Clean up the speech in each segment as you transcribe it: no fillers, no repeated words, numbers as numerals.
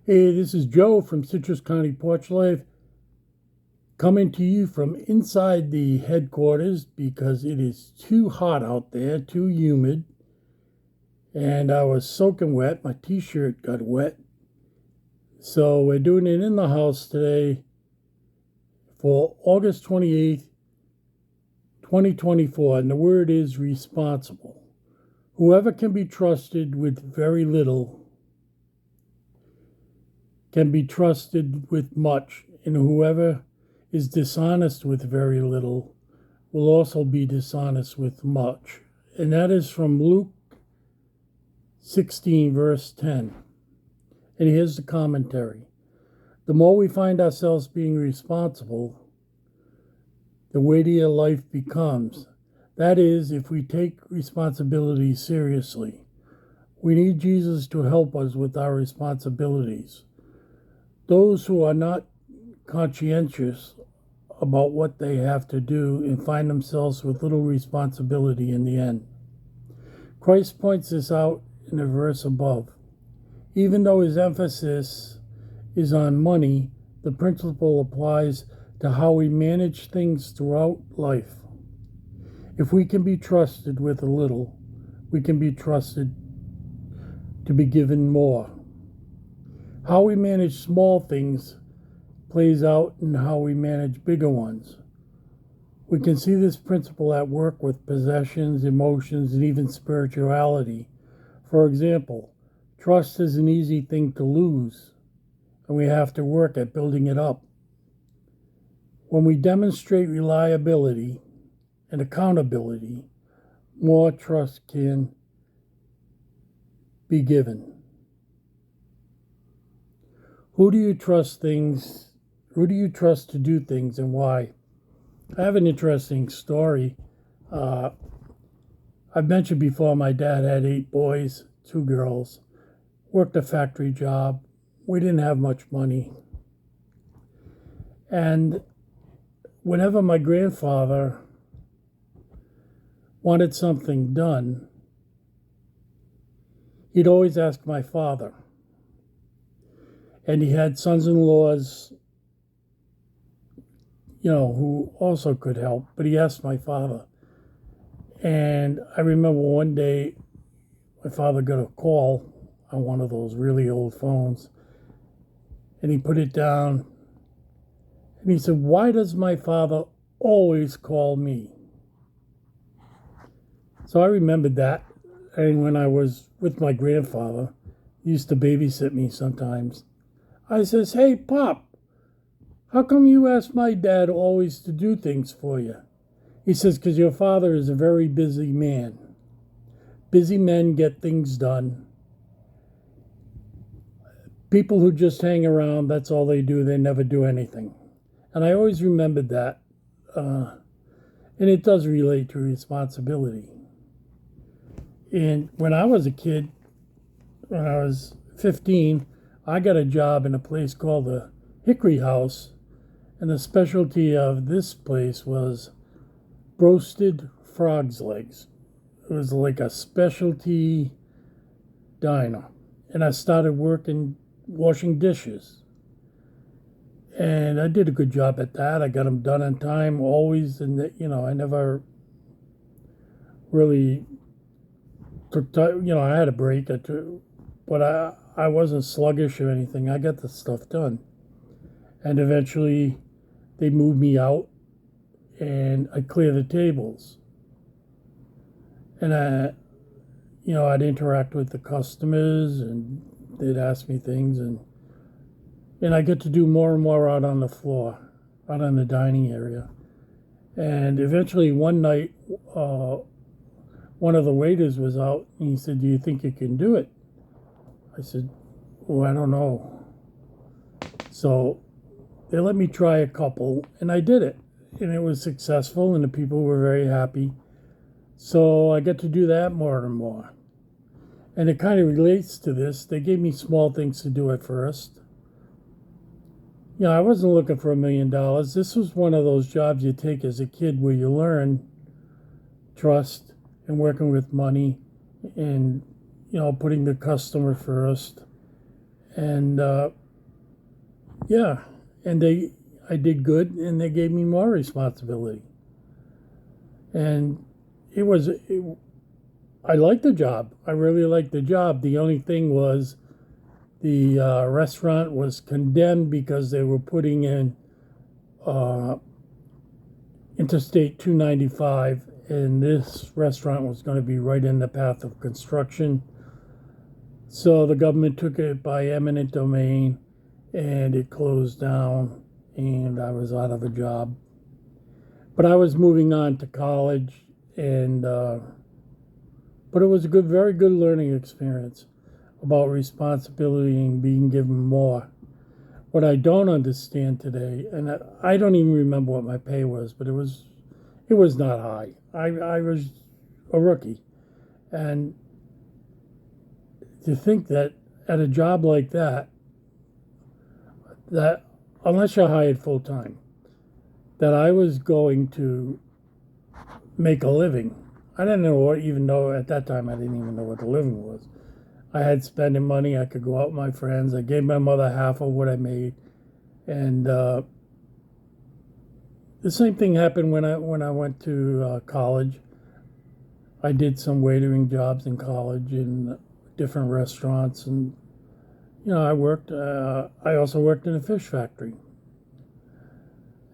Hey, this is Joe from Citrus County Porch Life, coming to you from inside the headquarters because it is too hot out there, too humid, and I was soaking wet. My t shirt got wet. So we're doing it in the house today for August 28th, 2024, and the word is responsible. Whoever can be trusted with very little can be trusted with much, and whoever is dishonest with very little will also be dishonest with much. And that is from Luke 16, verse 10. And here's the commentary. The more we find ourselves being responsible, the weightier life becomes. That is, if we take responsibility seriously. We need Jesus to help us with our responsibilities. Those who are not conscientious about what they have to do and find themselves with little responsibility in the end. Christ points this out in the verse above. Even though his emphasis is on money, the principle applies to how we manage things throughout life. If we can be trusted with a little, we can be trusted to be given more. How we manage small things plays out in how we manage bigger ones. We can see this principle at work with possessions, emotions, and even spirituality. For example, trust is an easy thing to lose, and we have to work at building it up. When we demonstrate reliability and accountability, more trust can be given. Who do you trust to do things, and why? I have an interesting story. I've mentioned before my dad had 8 boys, 2 girls, worked a factory job. We didn't have much money. And whenever my grandfather wanted something done, he'd always ask my father. And he had sons-in-laws, who also could help, but he asked my father. And I remember one day my father got a call on one of those really old phones, and he put it down, and he said, "Why does my father always call me?" So I remembered that, and when I was with my grandfather, he used to babysit me sometimes. I says, "Hey, Pop, how come you ask my dad always to do things for you?" He says, "Because your father is a very busy man. Busy men get things done. People who just hang around, that's all they do. They never do anything." And I always remembered that. And it does relate to responsibility. And when I was a kid, when I was 15, I got a job in a place called the Hickory House, and the specialty of this place was roasted frog's legs. It was like a specialty diner. And I started working washing dishes. And I did a good job at that. I got them done on time always, and I never really took time. I had a break or two, but I wasn't sluggish or anything. I got the stuff done. And eventually they moved me out, and I clear the tables. And I'd interact with the customers, and they'd ask me things, and I get to do more and more out on the floor, out on the dining area. And eventually one night, one of the waiters was out, and he said, "Do you think you can do it?" I said, "Well, I don't know." So they let me try a couple, and I did it. And it was successful, and the people were very happy. So I got to do that more and more. And it kind of relates to this. They gave me small things to do at first. I wasn't looking for $1 million. This was one of those jobs you take as a kid where you learn trust and working with money and, putting the customer first And yeah, and I did good, and they gave me more responsibility. And I liked the job. I really liked the job. The only thing was the restaurant was condemned because they were putting in uh, Interstate 295, and this restaurant was going to be right in the path of construction. So the government took it by eminent domain, and it closed down, and I was out of a job. But I was moving on to college, and but it was a very good learning experience about responsibility and being given more. What I don't understand today, and I don't even remember what my pay was, but it was not high. I was a rookie, and to think that at a job like that, that unless you're hired full time, that I was going to make a living. I didn't even know at that time. I didn't even know what the living was. I had spending money. I could go out with my friends. I gave my mother half of what I made, and the same thing happened when I went to college. I did some waitering jobs in college in different restaurants, and I worked. I also worked in a fish factory,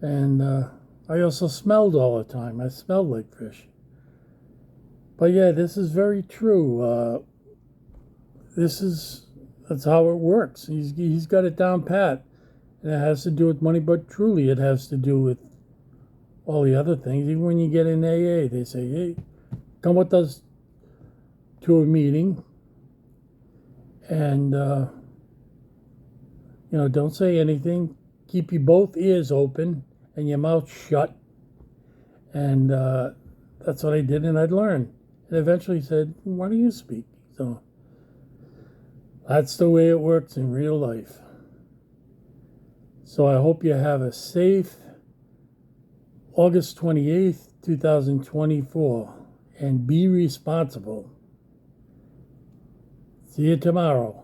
and I also smelled all the time. I smelled like fish. But yeah, this is very true. That's how it works. He's got it down pat, and it has to do with money. But truly, it has to do with all the other things. Even when you get in AA, they say, "Hey, come with us to a meeting, and don't say anything. Keep your both ears open and your mouth shut." And that's what I did, and I'd learn. And eventually said, "Why don't you speak?" So that's the way it works in real life. So I hope you have a safe August 28th, 2024, and be responsible. See you tomorrow.